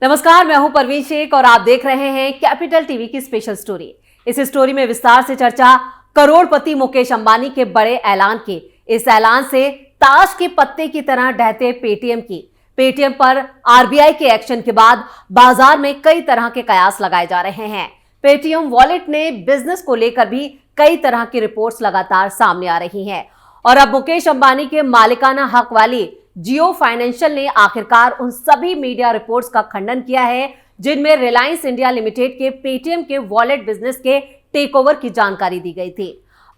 नमस्कार, मैं हूं परवीन शेख और आप देख रहे हैं कैपिटल टीवी की स्पेशल स्टोरी। इस स्टोरी में विस्तार से चर्चा करोड़पति मुकेश अंबानी के बड़े ऐलान की। इस ऐलान से ताश के पत्ते की तरह ढहते पेटीएम की। पेटीएम पर आरबीआई के एक्शन के बाद बाजार में कई तरह के कयास लगाए जा रहे हैं। पेटीएम वॉलेट ने बिजनेस को लेकर भी कई तरह की रिपोर्ट्स लगातार सामने आ रही हैं और अब मुकेश अंबानी के मालिकाना हक वाली जियो फाइनेंशियल ने आखिरकार उन सभी मीडिया रिपोर्ट्स का खंडन किया है जिनमें रिलायंस इंडिया लिमिटेड के पेटीएम के वॉलेट बिजनेस के टेकओवर की जानकारी दी गई थी।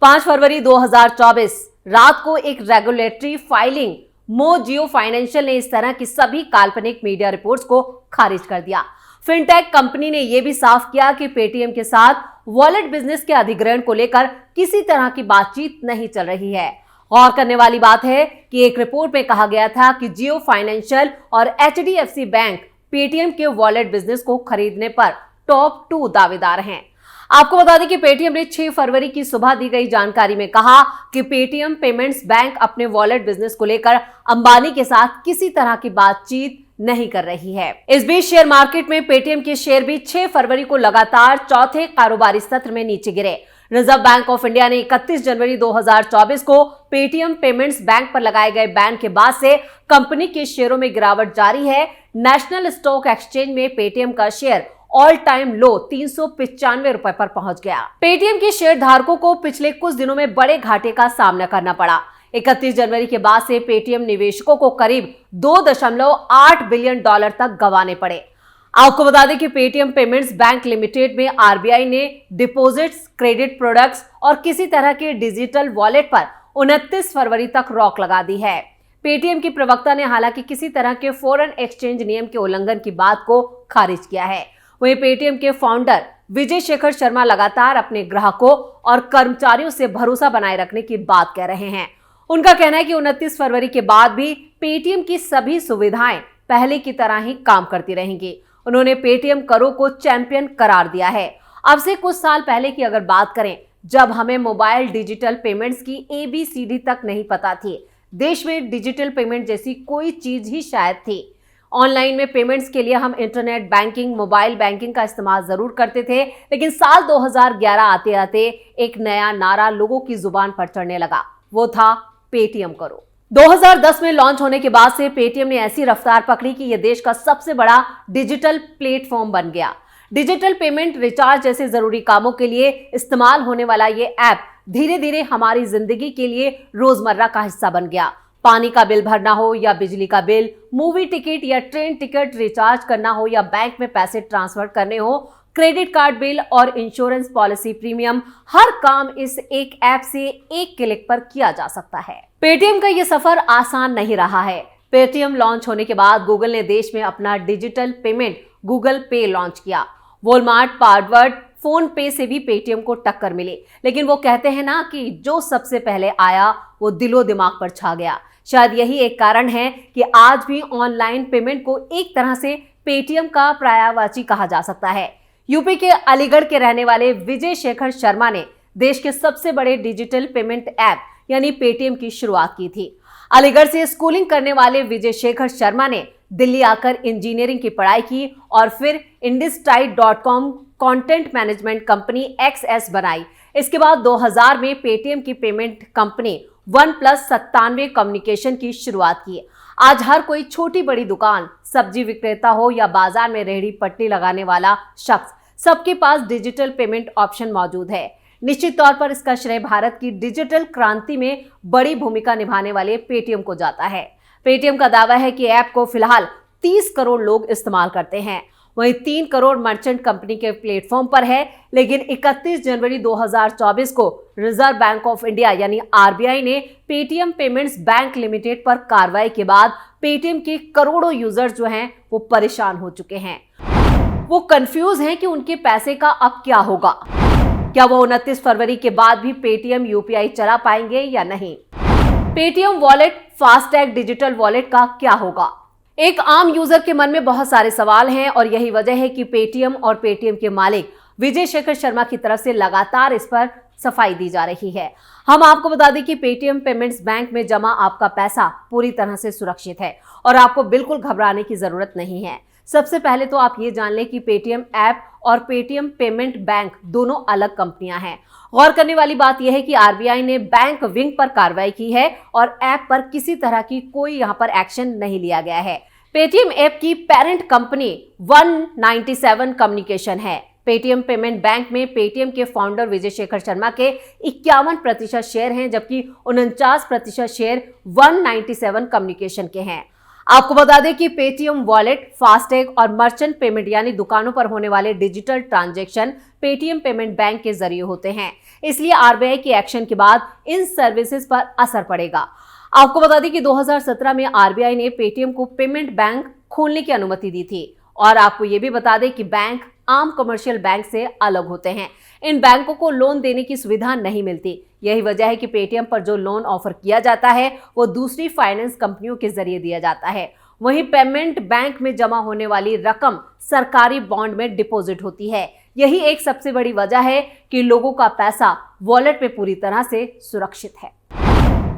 5 फरवरी 2024 रात को एक रेगुलेटरी फाइलिंग मो जियो फाइनेंशियल ने इस तरह की सभी काल्पनिक मीडिया रिपोर्ट्स को खारिज कर दिया। फिनटेक कंपनी ने यह भी साफ किया कि पेटीएम के साथ वॉलेट बिजनेस के अधिग्रहण को लेकर किसी तरह की बातचीत नहीं चल रही है। गौर करने वाली बात है कि एक रिपोर्ट में कहा गया था कि जियो फाइनेंशियल और एचडीएफसी बैंक पेटीएम के वॉलेट बिजनेस को खरीदने पर टॉप 2 दावेदार हैं। आपको बता दें कि पेटीएम ने 6 फरवरी की सुबह दी गई जानकारी में कहा कि पेटीएम पेमेंट्स बैंक अपने वॉलेट बिजनेस को लेकर अंबानी के साथ किसी तरह की बातचीत नहीं कर रही है। इस बीच शेयर मार्केट में पेटीएम के शेयर भी 6 फरवरी को लगातार चौथे कारोबारी सत्र में नीचे गिरे। रिजर्व बैंक ऑफ इंडिया ने 31 जनवरी 2024 को पेटीएम पेमेंट्स बैंक पर लगाए गए बैन के बाद से कंपनी के शेयरों में गिरावट जारी है। नेशनल स्टॉक एक्सचेंज में पेटीएम का शेयर ऑल टाइम लो 395 रुपए पर पहुंच गया। पेटीएम के शेयर धारकों को पिछले कुछ दिनों में बड़े घाटे का सामना करना पड़ा। 31 जनवरी के बाद से पेटीएम निवेशकों को करीब $2.8 बिलियन तक गंवाने पड़े। आपको बता दें कि पेटीएम पेमेंट्स बैंक लिमिटेड में आरबीआई ने डिपॉजिट्स, क्रेडिट प्रोडक्ट्स और किसी तरह के डिजिटल वॉलेट पर 29 फरवरी तक रोक लगा दी है। पेटीएम की प्रवक्ता ने हालांकि किसी तरह के फॉरेन एक्सचेंज नियम के उल्लंघन की बात को खारिज किया है। वहीं पेटीएम के फाउंडर विजय शेखर शर्मा लगातार अपने ग्राहकों और कर्मचारियों से भरोसा बनाए रखने की बात कह रहे हैं। उनका कहना है कि 29 फरवरी के बाद भी पेटीएम की सभी सुविधाएं पहले की तरह ही काम करती रहेंगी। उन्होंने पेटीएम करो को चैंपियन करार दिया है। अब से कुछ साल पहले की अगर बात करें, जब हमें मोबाइल डिजिटल पेमेंट्स की ABCD तक नहीं पता थी, देश में डिजिटल पेमेंट जैसी कोई चीज ही शायद थी। ऑनलाइन में पेमेंट्स के लिए हम इंटरनेट बैंकिंग, मोबाइल बैंकिंग का इस्तेमाल जरूर करते थे, लेकिन साल 2011 आते आते एक नया नारा लोगों की जुबान पर चढ़ने लगा, वो था पेटीएम करो। 2010 में लॉन्च होने के बाद से पेटीएम ने ऐसी रफ्तार पकड़ी कि यह देश का सबसे बड़ा डिजिटल प्लेटफॉर्म बन गया। डिजिटल पेमेंट, रिचार्ज जैसे जरूरी कामों के लिए इस्तेमाल होने वाला ये ऐप धीरे धीरे हमारी जिंदगी के लिए रोजमर्रा का हिस्सा बन गया। पानी का बिल भरना हो या बिजली का बिल, मूवी टिकट या ट्रेन टिकट रिचार्ज करना हो या बैंक में पैसे ट्रांसफर करने हो, क्रेडिट कार्ड बिल और इंश्योरेंस पॉलिसी प्रीमियम, हर काम इस एक ऐप से एक क्लिक पर किया जा सकता है। पेटीएम का यह सफर आसान नहीं रहा है। पेटीएम लॉन्च होने के बाद गूगल ने देश में अपना डिजिटल पेमेंट गूगल पे लॉन्च किया। वॉलमार्ट, पासवर्ड, फोन पे से भी पेटीएम को टक्कर मिली, लेकिन वो कहते हैं ना कि जो सबसे पहले आया वो दिलो दिमाग पर छा गया। शायद यही एक कारण है कि आज भी ऑनलाइन पेमेंट को एक तरह से पेटीएम का पर्यायवाची कहा जा सकता है। यूपी के अलीगढ़ के रहने वाले विजय शेखर शर्मा ने देश के सबसे बड़े डिजिटल पेमेंट ऐप यानी पेटीएम की शुरुआत की थी। अलीगढ़ से स्कूलिंग करने वाले विजय शेखर शर्मा ने दिल्ली आकर इंजीनियरिंग की पढ़ाई की और फिर IndusTide.com content management company XS बनाई। इसके बाद 2000 में पेटीएम की पेमेंट कंपनी OnePlus97 कम्युनिकेशन की शुरुआत की। आज हर कोई छोटी बड़ी दुकान, सब्जी विक्रेता हो या बाजार में रेहड़ी पट्टी लगाने वाला शख्स, सबके पास डिजिटल पेमेंट ऑप्शन मौजूद है। निश्चित तौर पर इसका श्रेय भारत की डिजिटल क्रांति में बड़ी भूमिका निभाने वाले पेटीएम को जाता है। पेटीएम का दावा है कि ऐप को फिलहाल 30 करोड़ लोग इस्तेमाल करते हैं। वहीं 3 करोड़ मर्चेंट कंपनी के प्लेटफॉर्म पर है, लेकिन 31 जनवरी 2024 को रिजर्व बैंक ऑफ इंडिया यानी आरबीआई ने पेटीएम पेमेंट्स बैंक लिमिटेड पर कार्रवाई के बाद पेटीएम के करोड़ों यूजर्स जो हैं वो परेशान हो चुके हैं। वो कंफ्यूज हैं कि उनके पैसे का अब क्या होगा। क्या वो 29 फरवरी के बाद भी पेटीएम यूपीआई चला पाएंगे या नहीं? Paytm wallet, FASTag digital wallet का क्या होगा? एक आम यूजर के मन में बहुत सारे सवाल हैं और यही वजह है कि पेटीएम और पेटीएम के मालिक विजय शेखर शर्मा की तरफ से लगातार इस पर सफाई दी जा रही है। हम आपको बता दें कि पेटीएम पेमेंट्स बैंक में जमा आपका पैसा पूरी तरह से सुरक्षित है और आपको बिल्कुल घबराने की जरूरत नहीं है। सबसे पहले तो आप ये जान लें कि पेटीएम ऐप और पेटीएम पेमेंट बैंक दोनों अलग कंपनियां हैं। गौर करने वाली बात यह है कि आरबीआई ने बैंक विंग पर कार्रवाई की है और ऐप पर किसी तरह की कोई यहां पर एक्शन नहीं लिया गया है। पेटीएम ऐप की पेरेंट कंपनी 197 कम्युनिकेशन है। पेटीएम पेमेंट बैंक में पेटीएम के फाउंडर विजय शेखर शर्मा के 51% शेयर हैं, जबकि 49% शेयर 197 कम्युनिकेशन के हैं। आपको बता दें कि पेटीएम वॉलेट, फास्टैग और मर्चेंट पेमेंट यानी दुकानों पर होने वाले digital transaction Paytm payment bank के जरिए होते हैं। इसलिए आरबीआई के एक्शन के बाद इन सर्विसेज पर असर पड़ेगा। आपको बता दें कि 2017 में आरबीआई ने पेटीएम को पेमेंट बैंक खोलने की अनुमति दी थी और आपको यह भी बता दें कि बैंक आम कमर्शियल बैंक से अलग होते हैं। इन बैंकों को लोन देने की सुविधा नहीं मिलती। यही वजह है कि पेटीएम पर जो लोन ऑफर किया जाता है वो दूसरी फाइनेंस कंपनियों के जरिए दिया जाता है। वहीं पेमेंट बैंक में जमा होने वाली रकम सरकारी बॉन्ड में डिपॉजिट होती है। यही एक सबसे बड़ी वजह है कि लोगों का पैसा वॉलेट में पूरी तरह से सुरक्षित है।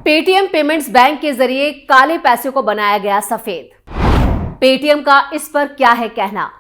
पेटीएम पेमेंट्स बैंक के जरिए काले पैसे को बनाया गया सफेद। पेटीएम का इस पर क्या है कहना?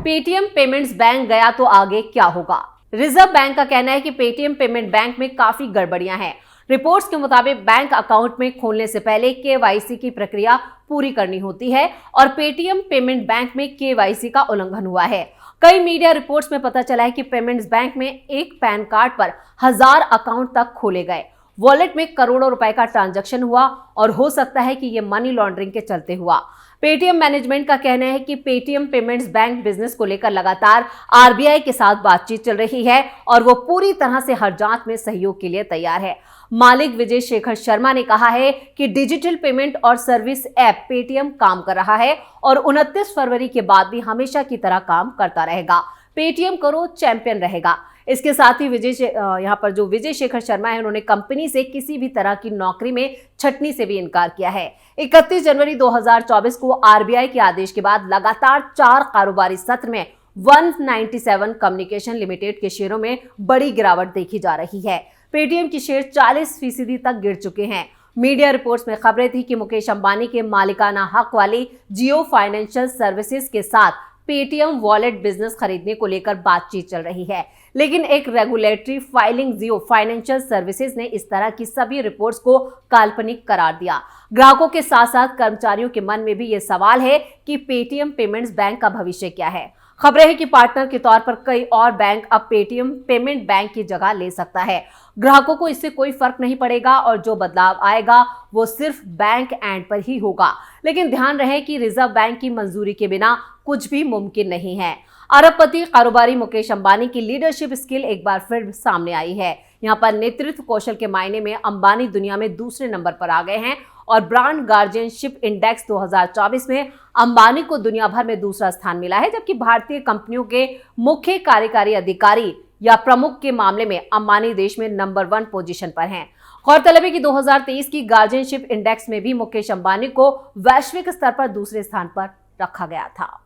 पेटीएम पेमेंट्स बैंक गया तो आगे क्या होगा? रिजर्व बैंक का कहना है कि पेटीएम पेमेंट बैंक में काफी गड़बड़ियां हैं। रिपोर्ट्स के मुताबिक बैंक अकाउंट में खोलने से पहले केवाईसी की प्रक्रिया पूरी करनी होती है और पेटीएम पेमेंट बैंक में केवाईसी का उल्लंघन हुआ है। कई मीडिया रिपोर्ट्स में पता चला है कि पेमेंट्स बैंक में एक पैन कार्ड पर 1000 अकाउंट तक खोले गए। वॉलेट में करोड़ों रुपए का ट्रांजैक्शन हुआ और हो सकता है कि यह मनी लॉन्ड्रिंग के चलते हुआ। पेटीएम मैनेजमेंट का कहना है कि पेटीएम पेमेंट्स बैंक बिजनेस को लेकर लगातार आरबीआई के साथ बातचीत चल रही है और वो पूरी तरह से हर जांच में सहयोग के लिए तैयार है। मालिक विजय शेखर शर्मा ने कहा है कि डिजिटल पेमेंट और सर्विस ऐप पेटीएम काम कर रहा है और 29 फरवरी के बाद भी हमेशा की तरह काम करता रहेगा। पेटीएम करो चैंपियन रहेगा। इसके साथ ही यहाँ पर जो विजय शेखर शर्मा है उन्होंने कंपनी से किसी भी तरह की नौकरी में छटनी से भी इनकार किया है। 31 जनवरी 2024 को आरबीआई के आदेश के बाद लगातार 4 कारोबारी सत्र में 197 कम्युनिकेशन लिमिटेड के शेयरों में बड़ी गिरावट देखी जा रही है। पेटीएम के शेयर 40% तक गिर चुके हैं। मीडिया रिपोर्ट्स में खबरें थी कि मुकेश अंबानी के मालिकाना हक वाली जियो फाइनेंशियल सर्विसेज के साथ पेटीएम वॉलेट बिजनेस खरीदने को लेकर बातचीत चल रही है, लेकिन एक रेगुलेटरी फाइलिंग जियो फाइनेंशियल सर्विसेज ने इस तरह की सभी रिपोर्ट्स को काल्पनिक करार दिया। ग्राहकों के साथ साथ कर्मचारियों के मन में भी ये सवाल है कि पेटीएम पेमेंट्स बैंक का भविष्य क्या है। खबरें हैं कि पार्टनर के तौर पर कई और बैंक अब पेटीएम पेमेंट बैंक की जगह ले सकता है। ग्राहकों को इससे कोई फर्क नहीं पड़ेगा और जो बदलाव आएगा वो सिर्फ बैंक एंड पर ही होगा। लेकिन ध्यान रहे कि रिजर्व बैंक की मंजूरी के बिना कुछ भी मुमकिन नहीं है। अरबपति कारोबारी मुकेश अंबानी की लीडरशिप स्किल एक बार फिर सामने आई है। यहाँ पर नेतृत्व कौशल के मायने में अंबानी दुनिया में दूसरे नंबर पर आ गए हैं और ब्रांड गार्जियनशिप इंडेक्स 2024 में अंबानी को दुनिया भर में दूसरा स्थान मिला है, जबकि भारतीय कंपनियों के मुख्य कार्यकारी अधिकारी या प्रमुख के मामले में अंबानी देश में नंबर 1 पोजीशन पर हैं। गौरतलब है कि 2023 की गार्जियनशिप इंडेक्स में भी मुकेश अंबानी को वैश्विक स्तर पर दूसरे स्थान पर रखा गया था।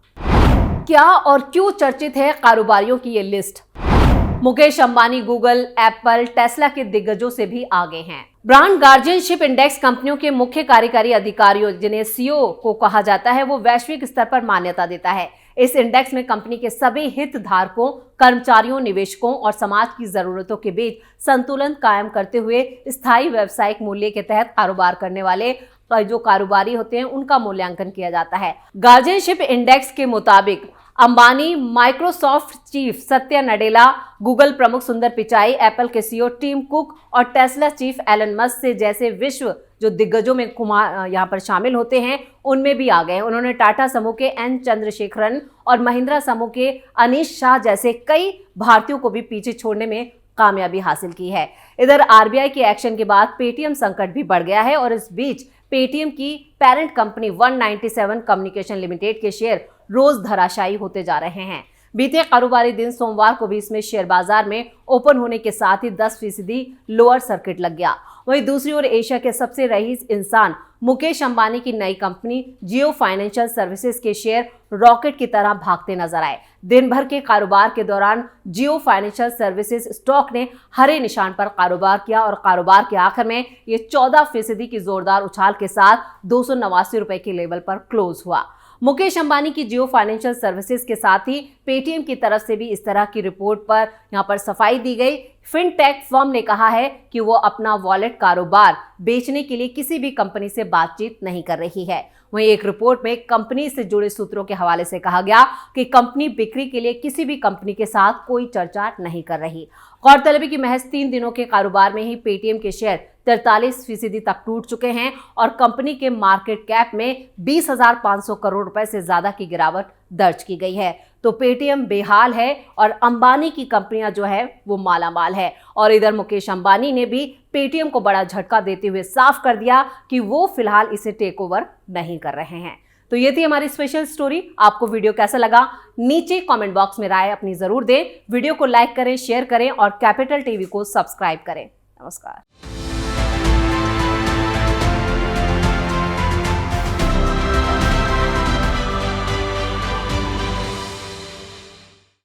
क्या और क्यों चर्चित है कारोबारियों की ये list? Mukesh Ambani Google, Apple, Tesla के दिग्गजों से भी आगे हैं। ब्रांड गार्जियनशिप इंडेक्स कंपनियों के मुख्य कार्यकारी अधिकारियों, जिन्हें सीईओ को कहा जाता है, वो वैश्विक स्तर पर मान्यता देता है। इस इंडेक्स में कंपनी के सभी हितधारकों, कर्मचारियों, निवेशकों और समाज की जरूरतों के बीच संतुलन कायम करते हुए स्थायी व्यावसायिक मूल्य के तहत कारोबार करने वाले जो कारोबारी होते हैं उनका मूल्यांकन किया जाता है। गार्जियनशिप इंडेक्स के मुताबिक Ambani, Microsoft chief Satya Nadella, Google प्रमुख सुंदर पिचाई, एप्पल के सीईओ टिम कुक और टेस्ला चीफ एलन मस्क से जैसे विश्व जो दिग्गजों में यहाँ पर शामिल होते हैं उनमें भी आ गए। उन्होंने टाटा समूह के एन चंद्रशेखरन और महिंद्रा समूह के अनीश शाह जैसे कई भारतीयों को भी पीछे छोड़ने में कामयाबी हासिल की है। इधर आरबीआई के एक्शन के बाद पेटीएम संकट भी बढ़ गया है और इस बीच पेटीएम की पेरेंट कंपनी 197 कम्युनिकेशन लिमिटेड के शेयर रोज धराशायी होते जा रहे हैं। बीते कारोबारी दिन सोमवार को भी इसमें शेयर बाजार में ओपन होने के साथ ही 10% लोअर सर्किट लग गया। वहीं दूसरी ओर एशिया के सबसे रईस इंसान मुकेश अंबानी की नई कंपनी जियो फाइनेंशियल सर्विसेज के शेयर रॉकेट की तरह भागते नजर आए। दिन भर के कारोबार के दौरान जियो फाइनेंशियल सर्विसेज स्टॉक ने हरे निशान पर कारोबार किया और कारोबार के आखिर में ये 14% की जोरदार उछाल के साथ 289 रुपए के लेवल पर क्लोज हुआ। मुकेश अंबानी की जियो फाइनेंशियल सर्विसेज के साथ ही पेटीएम की तरफ से भी इस तरह की रिपोर्ट पर यहां पर सफाई दी गई। फिनटेक फर्म ने कहा है कि वो अपना वॉलेट कारोबार बेचने के लिए किसी भी कंपनी से बातचीत नहीं कर रही है। वहीं एक रिपोर्ट में कंपनी से जुड़े सूत्रों के हवाले से कहा गया कि कंपनी बिक्री के लिए किसी भी कंपनी के साथ कोई चर्चा नहीं कर रही। गौरतलब है कि महज 3 दिनों के कारोबार में ही पेटीएम के शेयर 43% तक टूट चुके हैं और कंपनी के मार्केट कैप में 20,500 करोड़ रुपए से ज्यादा की गिरावट दर्ज की गई है। तो पेटीएम बेहाल है और अंबानी की कंपनियां जो है वो मालामाल है। और इधर मुकेश अंबानी ने भी पेटीएम को बड़ा झटका देते हुए साफ कर दिया कि वो फिलहाल इसे टेक ओवर नहीं कर रहे हैं। तो ये थी हमारी स्पेशल स्टोरी। आपको वीडियो कैसा लगा नीचे कमेंट बॉक्स में राय अपनी जरूर दें। वीडियो को लाइक करें, शेयर करें और कैपिटल टीवी को सब्सक्राइब करें। नमस्कार।